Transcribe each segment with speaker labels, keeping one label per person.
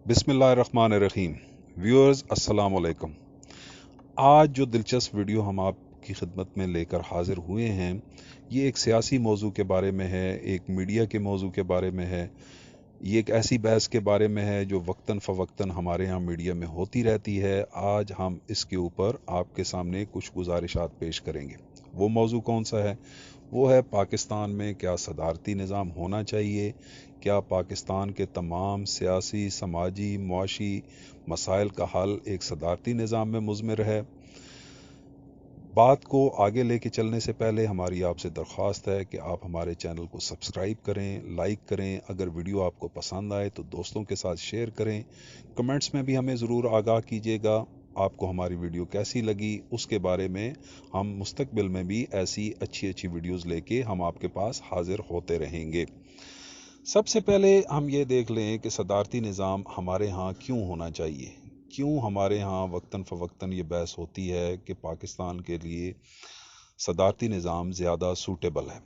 Speaker 1: बिस्मिल्लाहिर्रहमानिर्रहीम। व्यूअर्स अस्सलाम वालेकुम। आज जो दिलचस्प वीडियो हम आपकी खिदमत में लेकर हाजिर हुए हैं, ये एक सियासी मौजू के बारे में है, एक मीडिया के मौजू के बारे में है। ये एक ऐसी बहस के बारे में है जो वक्तन फ़वक्तन हमारे यहाँ मीडिया में होती रहती है। आज हम इसके ऊपर आपके सामने कुछ गुजारिशात पेश करेंगे। वो मौजू कौन सा है? वो है पाकिस्तान में क्या सदारती निज़ाम होना चाहिए? क्या पाकिस्तान के तमाम सियासी, समाजी, मुआशी मसाइल का हल एक सदारती निज़ाम में मुज़मिर है? बात को आगे लेके चलने से पहले हमारी आपसे दरख्वास्त है कि आप हमारे चैनल को सब्सक्राइब करें, लाइक करें। अगर वीडियो आपको पसंद आए तो दोस्तों के साथ शेयर करें। कमेंट्स में भी हमें ज़रूर आगाह कीजिएगा आपको हमारी वीडियो कैसी लगी। उसके बारे में हम मुस्तकबिल में भी ऐसी अच्छी अच्छी वीडियोस लेके हम आपके पास हाजिर होते रहेंगे। सबसे पहले हम ये देख लें कि सदारती निज़ाम हमारे यहाँ क्यों होना चाहिए। क्यों हमारे यहाँ वक्तन फ़वक्तन ये बहस होती है कि पाकिस्तान के लिए सदारती निज़ाम ज़्यादा सूटेबल है।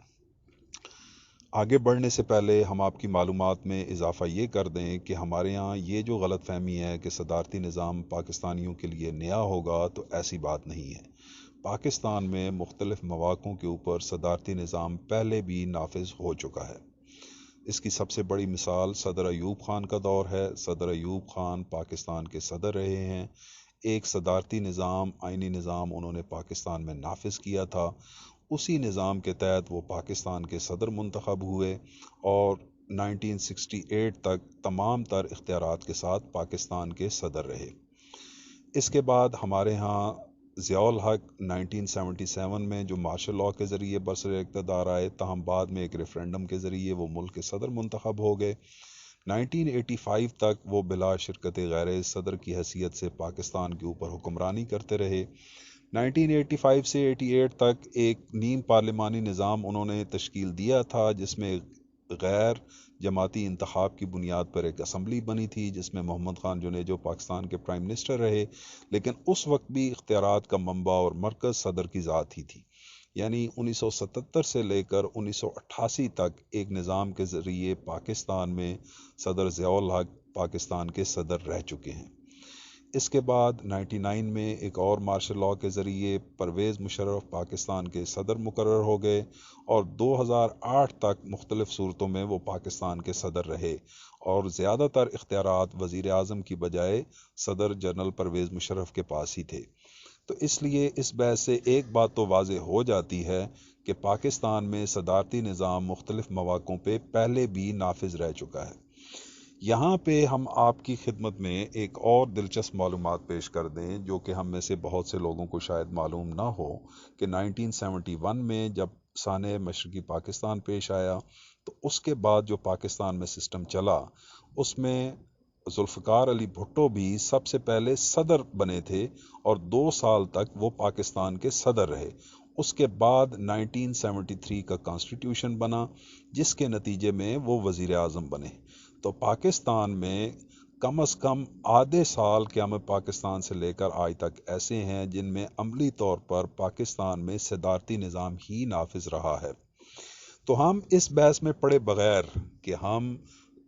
Speaker 1: आगे बढ़ने से पहले हम आपकी मालूमात में इजाफ़ा ये कर दें कि हमारे यहाँ ये जो गलत फहमी है कि सदारती निज़ाम पाकिस्तानियों के लिए नया होगा, तो ऐसी बात नहीं है। पाकिस्तान में मुख्तलिफ़ मौक़ों के ऊपर सदारती निज़ाम पहले भी नाफिज हो चुका है। इसकी सबसे बड़ी मिसाल सदर अयूब ख़ान का दौर है। सदर अयूब ख़ान पाकिस्तान के सदर रहे हैं। एक सदारती निज़ाम, आइनी निज़ाम उन्होंने पाकिस्तान में नाफिज किया था। उसी निज़ाम के तहत वो पाकिस्तान के सदर मुंतखब हुए और 1968 तक तमाम तर इख्तियारात के साथ पाकिस्तान के सदर रहे। इसके बाद हमारे यहाँ ज़ियाउल हक 1977 में जो मार्शल लॉ के ज़रिए बरसर इक़्तिदार आए, ताहम बाद में एक रेफरेंडम के ज़रिए वो मुल्क के सदर मुंतखब हो गए। 1985 तक वो बिला शिरकत गैर सदर की हैसियत से पाकिस्तान के ऊपर हुक्मरानी करते रहे। 1985 से 88 तक एक नीम पार्लिमानी निज़ाम उन्होंने तश्कील दिया था, जिसमें गैर जमाती इंतखाब की बुनियाद पर एक असम्बली बनी थी, जिसमें मोहम्मद ख़ान जुनेजो पाकिस्तान के प्राइम मिनिस्टर रहे। लेकिन उस वक्त भी इख्तियारात का मंबा और मरकज़ सदर की ज़ात ही थी। यानी 1977 से लेकर 1988 तक एक निज़ाम के ज़रिए पाकिस्तान में सदर ज़ियाउल हक पाकिस्तान के सदर रह चुके हैं। इसके बाद 99 में एक और मार्शल लॉ के ज़रिए परवेज़ मुशर्रफ पाकिस्तान के सदर मुकर्रर हो गए और 2008 तक मुख्तलिफ़ सूरतों में वो पाकिस्तान के सदर रहे और ज़्यादातर इख्तियारात वज़ीर आज़म की बजाय सदर जनरल परवेज़ मुशर्रफ के पास ही थे। तो इसलिए इस बहस से एक बात तो वाज़े हो जाती है कि पाकिस्तान में सदारती निज़ाम मुख्तलिफ़ मौक़ों पे पहले भी नाफिज रह चुका है। यहाँ पे हम आपकी खिदमत में एक और दिलचस्प मालूमात पेश कर दें, जो कि हम में से बहुत से लोगों को शायद मालूम ना हो कि 1971 में जब साने मशरक़ी पाकिस्तान पेश आया, तो उसके बाद जो पाकिस्तान में सिस्टम चला, उसमें जुल्फ़िकार अली भुट्टो भी सबसे पहले सदर बने थे और 2 साल तक वो पाकिस्तान के सदर रहे। उसके बाद 1973 का कॉन्स्टिट्यूशन बना, जिसके नतीजे में वो वज़ीर आज़म बने। तो पाकिस्तान में कम से कम आधे साल क़याम पाकिस्तान से लेकर आज तक ऐसे हैं जिनमें अमली तौर पर पाकिस्तान में सदारती निज़ाम ही नाफिज रहा है। तो हम इस बहस में पड़े बगैर कि हम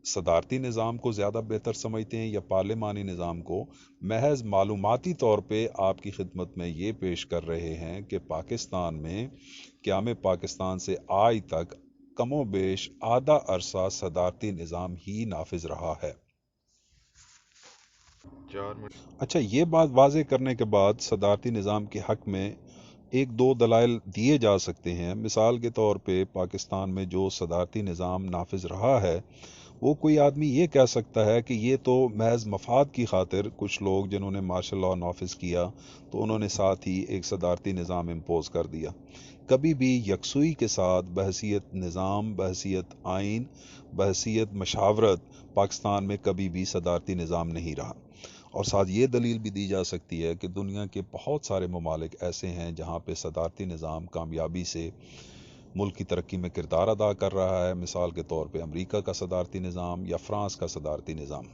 Speaker 1: सदारती निज़ाम को ज़्यादा बेहतर समझते हैं या पार्लिमानी निज़ाम को, महज मालूमाती तौर पे आपकी खिदमत में ये पेश कर रहे हैं कि पाकिस्तान में क़याम पाकिस्तान से आज तक कमो बेश आधा अरसा सदारती निज़ाम ही नाफिज रहा है। अच्छा, ये बात वाज़े करने के बाद सदारती निज़ाम के हक़ में एक दो दलाइल दिए जा सकते हैं। मिसाल के तौर पे पाकिस्तान में जो सदारती निज़ाम नाफिज रहा है, वो कोई आदमी ये कह सकता है कि ये तो महज मफाद की खातिर कुछ लोग जिन्होंने मार्शल लॉ नाफिज किया, तो उन्होंने साथ ही एक सदारती निज़ाम इम्पोज कर दिया। कभी भी यकसुई के साथ बहसीत निज़ाम, बहसीत आइन, बहसीत मशावरत पाकिस्तान में कभी भी सदारती निज़ाम नहीं रहा। और साथ ये दलील भी दी जा सकती है कि दुनिया के बहुत सारे ममालिक ऐसे हैं जहाँ पे सदारती निज़ाम कामयाबी से मुल्क की तरक्की में किरदार अदा कर रहा है। मिसाल के तौर पे अमेरिका का सदारती निज़ाम या फ्रांस का सदारती निज़ाम।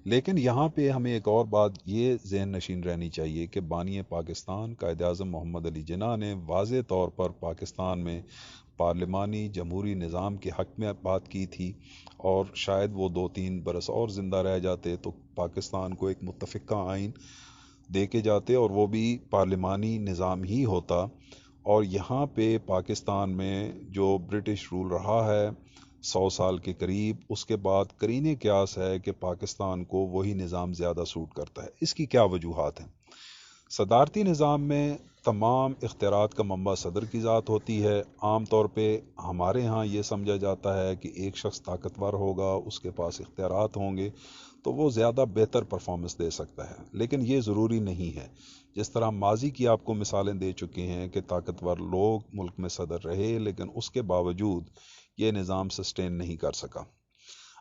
Speaker 1: लेकिन यहाँ पे हमें एक और बात ये ज़हन नशीन रहनी चाहिए कि बानी पाकिस्तान कायद-ए-आज़म मोहम्मद अली जिन्ना ने वाज़े तौर पर पाकिस्तान में پارلیمانی جمہوری نظام کے حق میں بات کی تھی، اور شاید وہ 2-3 برس اور زندہ رہ جاتے تو پاکستان کو ایک متفقہ آئین دے کے جاتے، اور وہ بھی پارلیمانی نظام ہی ہوتا۔ اور یہاں پہ پاکستان میں جو برٹش رول رہا ہے 100 سال کے قریب، اس کے بعد قرینِ قیاس ہے کہ پاکستان کو وہی نظام زیادہ سوٹ کرتا ہے۔ اس کی کیا وجوہات ہیں؟ صدارتی نظام میں تمام اختیارات کا منبع صدر کی ذات ہوتی ہے۔ عام طور پہ ہمارے ہاں یہ سمجھا جاتا ہے کہ ایک شخص طاقتور ہوگا، اس کے پاس اختیارات ہوں گے تو وہ زیادہ بہتر پرفارمنس دے سکتا ہے، لیکن یہ ضروری نہیں ہے۔ جس طرح ماضی کی آپ کو مثالیں دے چکے ہیں کہ طاقتور لوگ ملک میں صدر رہے لیکن اس کے باوجود یہ نظام سسٹین نہیں کر سکا۔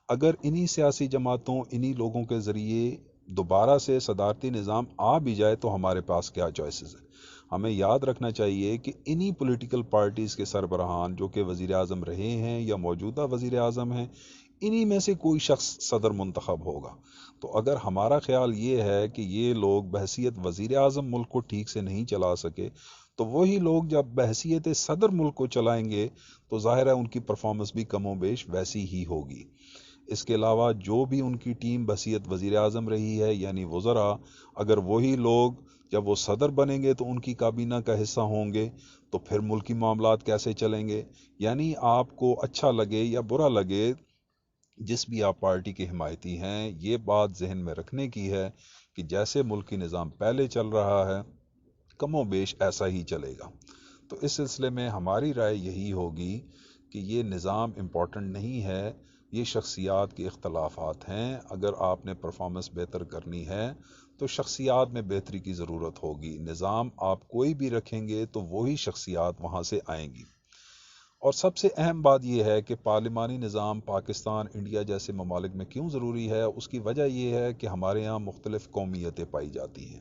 Speaker 1: اگر انہی سیاسی جماعتوں، انہی لوگوں کے ذریعے دوبارہ سے صدارتی نظام آ بھی جائے تو ہمارے پاس کیا چوائسز ہیں؟ ہمیں یاد رکھنا چاہیے کہ انہی پولیٹیکل پارٹیز کے سربراہان جو کہ وزیر اعظم رہے ہیں یا موجودہ وزیر اعظم ہیں، انہی میں سے کوئی شخص صدر منتخب ہوگا۔ تو اگر ہمارا خیال یہ ہے کہ یہ لوگ بحیثیت وزیر اعظم ملک کو ٹھیک سے نہیں چلا سکے، تو وہی لوگ جب بحیثیت صدر ملک کو چلائیں گے تو ظاہر ہے ان کی پرفارمنس بھی کم و بیش ویسی ہی ہوگی۔ اس کے علاوہ جو بھی ان کی ٹیم بحیثیت وزیر اعظم رہی ہے یعنی وزراء، اگر وہی لوگ جب وہ صدر بنیں گے تو ان کی کابینہ کا حصہ ہوں گے تو پھر ملکی معاملات کیسے چلیں گے؟ یعنی آپ کو اچھا لگے یا برا لگے، جس بھی آپ پارٹی کے حمایتی ہیں، یہ بات ذہن میں رکھنے کی ہے کہ جیسے ملکی نظام پہلے چل رہا ہے کم و بیش ایسا ہی چلے گا۔ تو اس سلسلے میں ہماری رائے یہی ہوگی کہ یہ نظام امپورٹنٹ نہیں ہے، یہ شخصیات کے اختلافات ہیں۔ اگر آپ نے پرفارمنس بہتر کرنی ہے تو شخصیات میں بہتری کی ضرورت ہوگی۔ نظام آپ کوئی بھی رکھیں گے تو وہی شخصیات وہاں سے آئیں گی۔ اور سب سے اہم بات یہ ہے کہ پارلیمانی نظام پاکستان، انڈیا جیسے ممالک میں کیوں ضروری ہے؟ اس کی وجہ یہ ہے کہ ہمارے یہاں مختلف قومیتیں پائی جاتی ہیں۔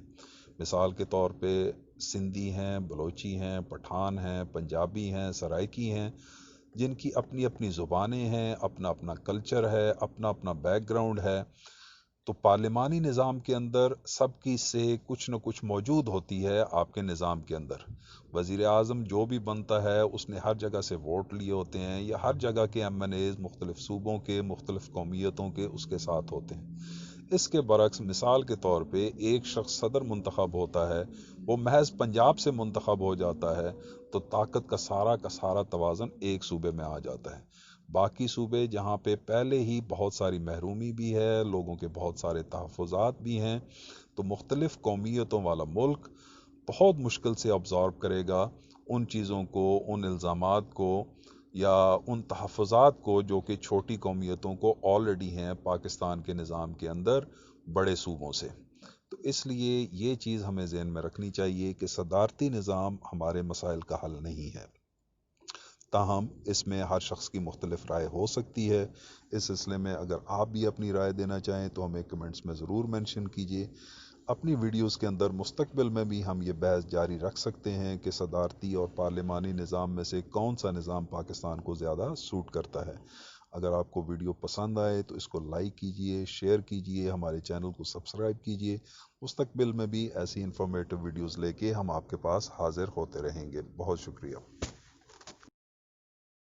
Speaker 1: مثال کے طور پہ سندھی ہیں، بلوچی ہیں، پٹھان ہیں، پنجابی ہیں، سرائکی ہیں، جن کی اپنی اپنی زبانیں ہیں، اپنا اپنا کلچر ہے، اپنا اپنا بیک گراؤنڈ ہے۔ تو پارلیمانی نظام کے اندر سب کی سے کچھ نہ کچھ موجود ہوتی ہے آپ کے نظام کے اندر۔ وزیر اعظم جو بھی بنتا ہے اس نے ہر جگہ سے ووٹ لیے ہوتے ہیں، یا ہر جگہ کے ایم این ایز مختلف صوبوں کے، مختلف قومیتوں کے اس کے ساتھ ہوتے ہیں۔ اس کے برعکس مثال کے طور پہ ایک شخص صدر منتخب ہوتا ہے، وہ محض پنجاب سے منتخب ہو جاتا ہے تو طاقت کا سارا توازن ایک صوبے میں آ جاتا ہے۔ باقی صوبے جہاں پہ پہلے ہی بہت ساری محرومی بھی ہے، لوگوں کے بہت سارے تحفظات بھی ہیں، تو مختلف قومیتوں والا ملک بہت مشکل سے ابزارب کرے گا ان چیزوں کو، ان الزامات کو یا ان تحفظات کو جو کہ چھوٹی قومیتوں کو آلریڈی ہیں پاکستان کے نظام کے اندر بڑے صوبوں سے۔ تو اس لیے یہ چیز ہمیں ذہن میں رکھنی چاہیے کہ صدارتی نظام ہمارے مسائل کا حل نہیں ہے۔ تاہم اس میں ہر شخص کی مختلف رائے ہو سکتی ہے۔ اس سلسلے میں اگر آپ بھی اپنی رائے دینا چاہیں تو ہمیں کمنٹس میں ضرور مینشن کیجیے۔ اپنی ویڈیوز کے اندر مستقبل میں بھی ہم یہ بحث جاری رکھ سکتے ہیں کہ صدارتی اور پارلیمانی نظام میں سے کون سا نظام پاکستان کو زیادہ سوٹ کرتا ہے۔ اگر آپ کو ویڈیو پسند آئے تو اس کو لائک کیجیے، شیئر کیجیے، ہمارے چینل کو سبسکرائب کیجیے۔ مستقبل میں بھی ایسی انفارمیٹو ویڈیوز لے کے ہم آپ کے پاس حاضر ہوتے رہیں گے۔ بہت شکریہ۔